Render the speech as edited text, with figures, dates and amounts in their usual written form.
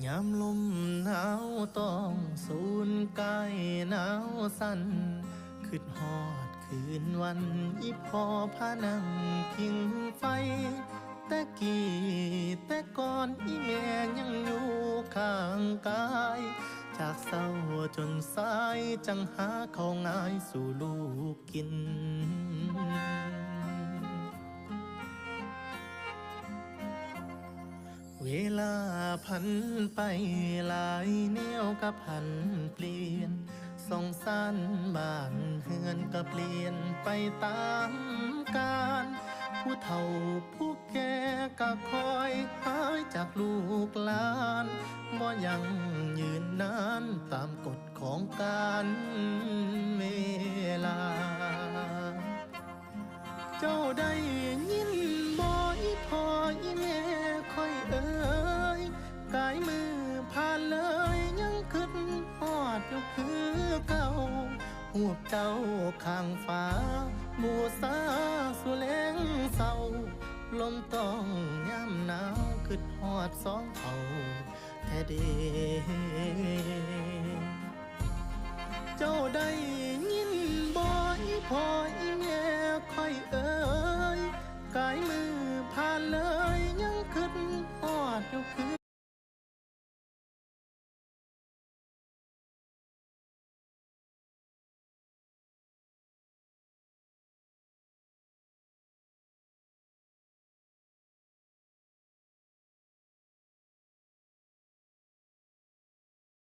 ยามลมหนาวต้องสูญกายหนาวสั่นขึ้นฮอดคืนวันอีพ่อพานั่งพิงไฟแต่กี้แต่ก่อนอีแม่ยังอยู่ข้างกายจากเศร้าจนสายจังหาข้าวง่ายสู่ลูกกิน เวลาพันไปหลายแนวก็พันเปลี่ยนสองสันบ้านเฮือนก็เปลี่ยนไปตามกาลผู้เฒ่าผู้แก่ก็คอยหายจากลูกหลานบ่ยังยืนนานตามกฎของการเวลา เจ้าได้ยินบ่อีพ่ออีแม่ค่อยเอ่ยกายมือผ่านเลยยังขึ้นฮอดอยู่คือเก่าหูบเจ้าข้างฟ้าบูษาสุแลงเศร้าลมต้องย้ำหนาวขึ้นฮอดสองเขาแท้เด เจ้าได้ยินบ่อีพ่ออีแม่ค่อยเอ่ยกายมือผ่านเลยยังขึ้นฮอดอยู่คือ